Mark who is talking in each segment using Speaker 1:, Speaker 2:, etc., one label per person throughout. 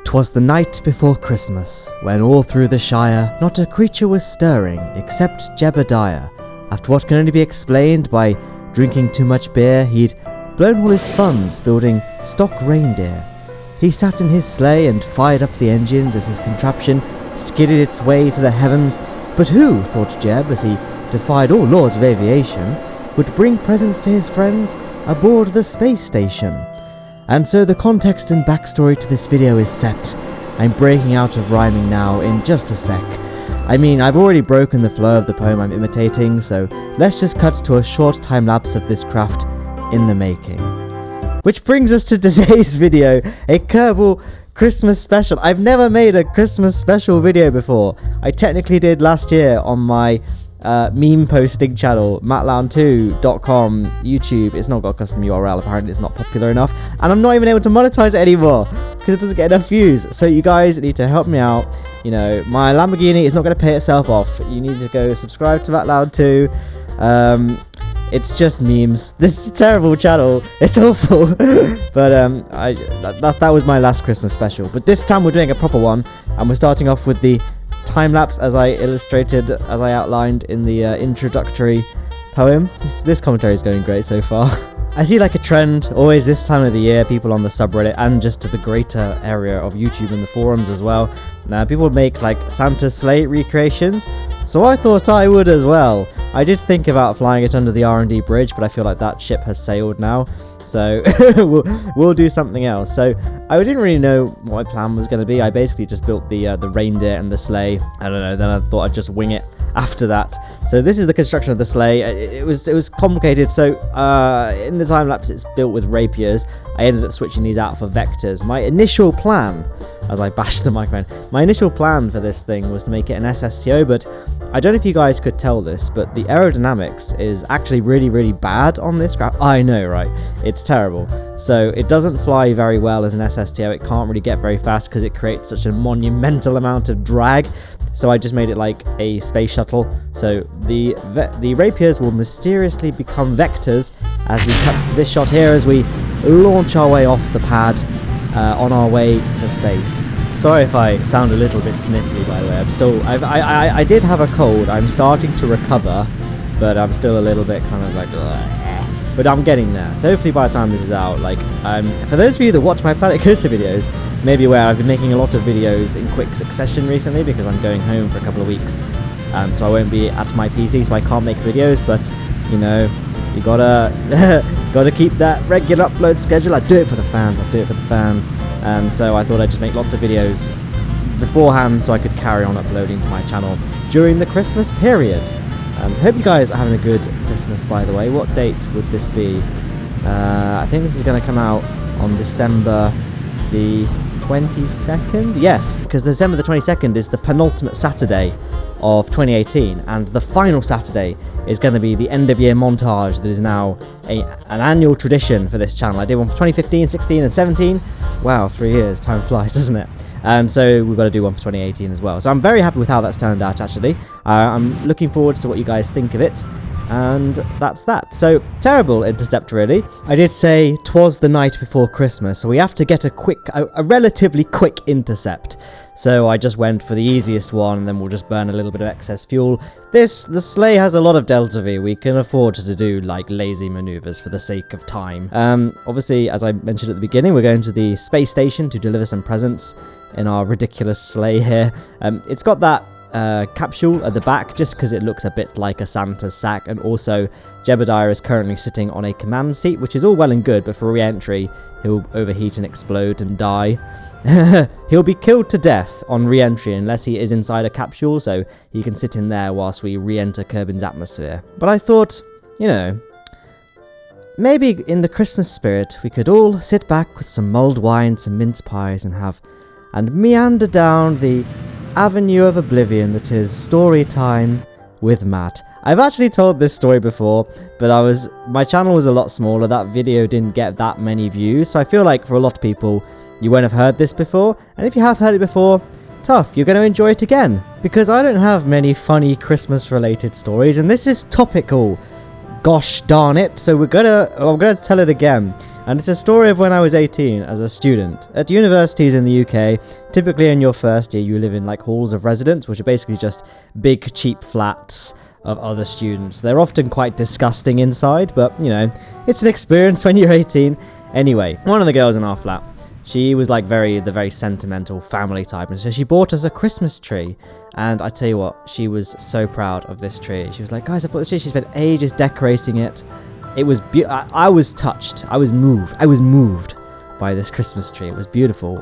Speaker 1: 'Twas the night before Christmas, when all through the Shire not a creature was stirring except Jebediah. After what can only be explained by drinking too much beer, he'd blown all his funds building stock reindeer. He sat in his sleigh and fired up the engines as his contraption skidded its way to the heavens. But who, thought Jeb as he defied all laws of aviation, would bring presents to his friends aboard the space station? And so the context and backstory to this video is set. I'm breaking out of rhyming now in just a sec. I mean, I've already broken the flow of the poem I'm imitating, so let's just cut to a short time lapse of this craft in the making. Which brings us to today's video, a Kerbal Christmas special. I've never made a Christmas special video before. I technically did last year on my meme posting channel, Macleod2.com, YouTube. It's not got a custom URL, apparently it's not popular enough, and I'm not even able to monetize it anymore because it doesn't get enough views. So you guys need to help me out. You know, my Lamborghini is not going to pay itself off. You need to go subscribe to Macleod2. It's just memes. This is a terrible channel. It's awful. But that was my last Christmas special. But this time we're doing a proper one, and we're starting off with the time lapse as I illustrated, as I outlined in the introductory poem. This commentary is going great so far. I see like a trend, always this time of the year, people on the subreddit and just to the greater area of YouTube and the forums as well. Now, people make like Santa's sleigh recreations, so I thought I would as well. I did think about flying it under the R&D bridge, but I feel like that ship has sailed now. So we'll do something else. So I didn't really know what my plan was going to be. I basically just built the reindeer and the sleigh. I don't know. Then I thought I'd just wing it after that. So this is the construction of the sleigh. It was complicated. So in the time lapse, it's built with rapiers. I ended up switching these out for vectors. My initial plan, as I bashed the microphone, my initial plan for this thing was to make it an SSTO, but I don't know if you guys could tell this, but the aerodynamics is actually really, really bad on this craft. I know, right? It's terrible. So it doesn't fly very well as an SSTO. It can't really get very fast because it creates such a monumental amount of drag. So I just made it like a space shuttle. So the rapiers will mysteriously become vectors as we cut to this shot here as we launch our way off the pad on our way to space. Sorry if I sound a little bit sniffly, by the way. I did have a cold. I'm starting to recover, but I'm still a little bit kind of like, but I'm getting there. So hopefully by the time this is out, like, for those of you that watch my Planet Coaster videos, may be aware I've been making a lot of videos in quick succession recently because I'm going home for a couple of weeks, so I won't be at my PC, so I can't make videos. But you know, you gotta keep that regular upload schedule. I do it for the fans. And so I thought I'd just make lots of videos beforehand so I could carry on uploading to my channel during the Christmas period. Hope you guys are having a good Christmas, by the way. What date would this be? I think this is going to come out on December the 22nd? Yes, because December the 22nd is the penultimate Saturday of 2018, and the final Saturday is going to be the end of year montage that is now an annual tradition for this channel. I did one for 2015, 16 and 17. Wow, 3 years, time flies, doesn't it? And so we've got to do one for 2018 as well. So I'm very happy with how that's turned out, actually. I'm looking forward to what you guys think of it. And that's that. So, terrible intercept, really. I did say 'twas the night before Christmas, so we have to get a relatively quick intercept. So I just went for the easiest one, and then we'll just burn a little bit of excess fuel. The sleigh has a lot of Delta V. We can afford to do, like, lazy maneuvers for the sake of time. Obviously, as I mentioned at the beginning, we're going to the space station to deliver some presents in our ridiculous sleigh here. It's got that capsule at the back just because it looks a bit like a Santa's sack, and also Jebediah is currently sitting on a command seat, which is all well and good, but for re-entry he'll overheat and explode and die. He'll be killed to death on re-entry unless he is inside a capsule, so he can sit in there whilst we re-enter Kerbin's atmosphere. But I thought, you know, maybe in the Christmas spirit we could all sit back with some mulled wine, some mince pies, and meander down the avenue of oblivion that is story time with Matt. I've actually told this story before, but my channel was a lot smaller. That video didn't get that many views, so I feel like for a lot of people you won't have heard this before, and if you have heard it before, tough, you're going to enjoy it again, because I don't have many funny Christmas related stories, and this is topical, gosh darn it. So I'm gonna tell it again. And it's a story of when I was 18 as a student. At universities in the UK, typically in your first year you live in like halls of residence, which are basically just big cheap flats of other students. They're often quite disgusting inside, but you know, it's an experience when you're 18. Anyway, one of the girls in our flat, she was like the very sentimental family type, and so she bought us a Christmas tree. And I tell you what, she was so proud of this tree. She was like, guys, I bought this tree. She spent ages decorating it. It was I was touched. I was moved by this Christmas tree. It was beautiful.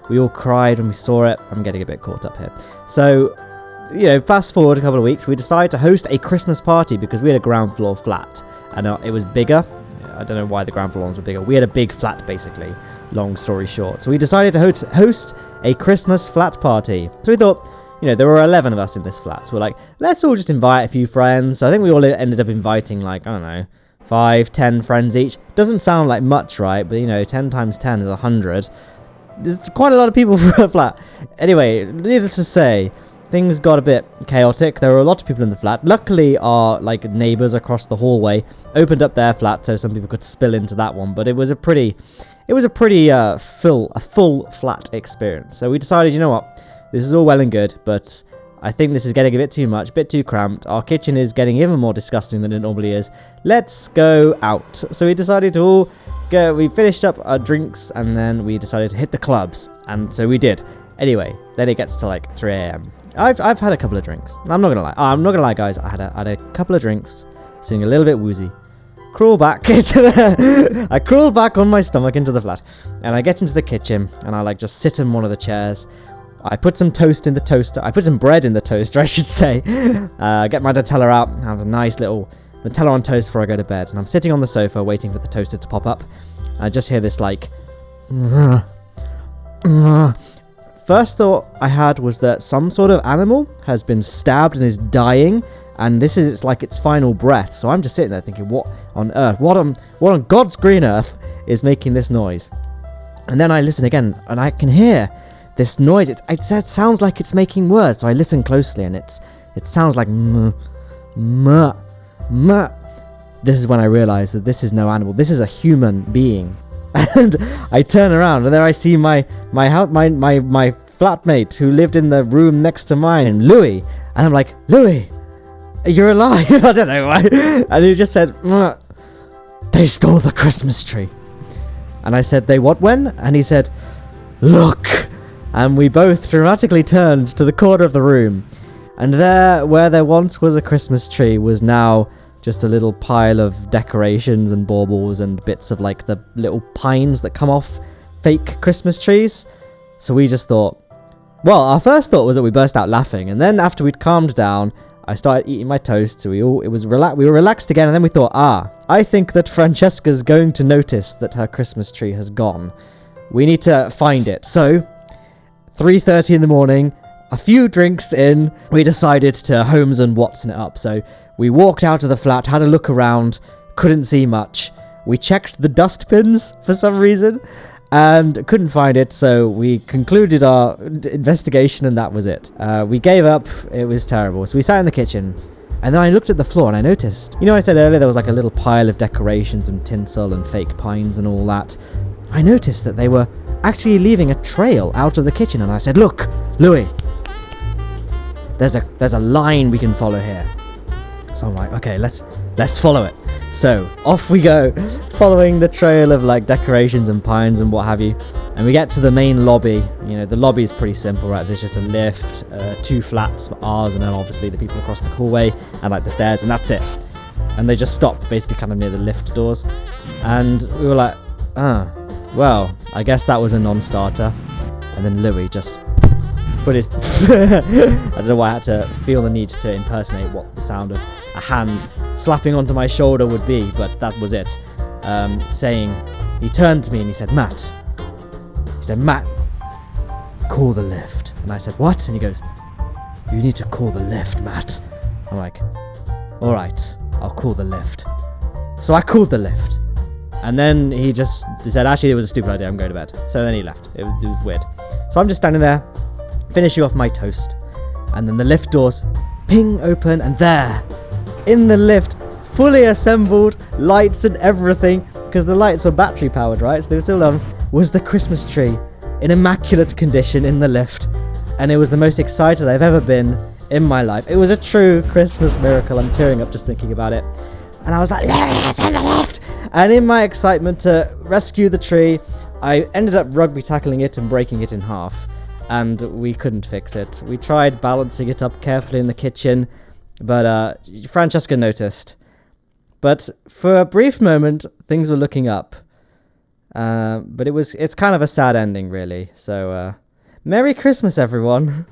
Speaker 1: We all cried when we saw it. I'm getting a bit caught up here. So, you know, fast forward a couple of weeks, we decided to host a Christmas party because we had a ground floor flat, and it was bigger. I don't know why the ground floor ones were bigger. We had a big flat, basically. Long story short. So we decided to host a Christmas flat party. So we thought, you know, there were 11 of us in this flat. So we're like, let's all just invite a few friends. So I think we all ended up inviting, like, I don't know, 5, 10 friends each. Doesn't sound like much, right? But, you know, 10 times 10 is 100. There's quite a lot of people for a flat. Anyway, needless to say, things got a bit chaotic. There were a lot of people in the flat. Luckily, our like neighbours across the hallway opened up their flat so some people could spill into that one. But it was a pretty full flat experience. So we decided, you know what, this is all well and good, but I think this is getting a bit too much, a bit too cramped. Our kitchen is getting even more disgusting than it normally is. Let's go out. So we decided to all go. We finished up our drinks and then we decided to hit the clubs, and so we did. Anyway, then it gets to like 3 a.m. I've had a couple of drinks. I'm not gonna lie, guys. I had a couple of drinks, feeling a little bit woozy. Crawl back I crawl back on my stomach into the flat, and I get into the kitchen, and I like just sit in one of the chairs. I put some toast in the toaster. I put some bread in the toaster, I should say. Get my Nutella out, have a nice little Nutella on toast before I go to bed. And I'm sitting on the sofa waiting for the toaster to pop up. I just hear this like... First thought I had was that some sort of animal has been stabbed and is dying, and this is its final breath. So I'm just sitting there thinking, what on earth, what on God's green earth is making this noise? And then I listen again, and I can hear this noise. It sounds like it's making words. So I listen closely, and it sounds like m. This is when I realize that this is no animal. This is a human being. And I turn around, and there I see my flatmate who lived in the room next to mine, Louis. And I'm like, Louis, you're alive. I don't know why. And he just said, they stole the Christmas tree. And I said, they what, when? And he said, look. And we both dramatically turned to the corner of the room. And there, where there once was a Christmas tree, was now just a little pile of decorations and baubles and bits of like the little pines that come off fake Christmas trees. So we just thought, well, our first thought was that we burst out laughing, and then after we'd calmed down, I started eating my toast, so we were relaxed again, and then we thought, I think that Francesca's going to notice that her Christmas tree has gone. We need to find it. So 3:30 in the morning, a few drinks in, we decided to Holmes and Watson it up. So we walked out of the flat, had a look around, couldn't see much. We checked the dustbins for some reason and couldn't find it, so we concluded our investigation and that was it. We gave up. It was terrible. So we sat in the kitchen, and then I looked at the floor and I noticed, you know, I said earlier there was like a little pile of decorations and tinsel and fake pines and all that. I noticed that they were actually leaving a trail out of the kitchen, and I said, look, Louis, there's a line we can follow here. So I'm like, okay, let's follow it. So off we go, following the trail of like decorations and pines and what have you. And we get to the main lobby. You know, the lobby is pretty simple, right? There's just a lift, 2 flats, ours, and then obviously the people across the hallway and like the stairs, and that's it. And they just stopped basically kind of near the lift doors. And we were like, well, I guess that was a non-starter. And then Louis just put his... I don't know why I had to feel the need to impersonate what the sound of a hand slapping onto my shoulder would be, but that was it. Saying, he turned to me and he said, Matt, call the lift. And I said, what? And he goes, you need to call the lift, Matt. I'm like, all right, I'll call the lift. So I called the lift. And then he said, actually, it was a stupid idea, I'm going to bed. So then he left. It was weird. So I'm just standing there, finishing off my toast. And then the lift doors ping open, and there, in the lift, fully assembled, lights and everything, because the lights were battery powered, right? So they were still on, was the Christmas tree in immaculate condition in the lift. And it was the most excited I've ever been in my life. It was a true Christmas miracle. I'm tearing up just thinking about it. And I was like, it's in the lift! And in my excitement to rescue the tree, I ended up rugby tackling it and breaking it in half. And we couldn't fix it. We tried balancing it up carefully in the kitchen, but Francesca noticed. But for a brief moment, things were looking up. But it's kind of a sad ending, really. So, Merry Christmas, everyone.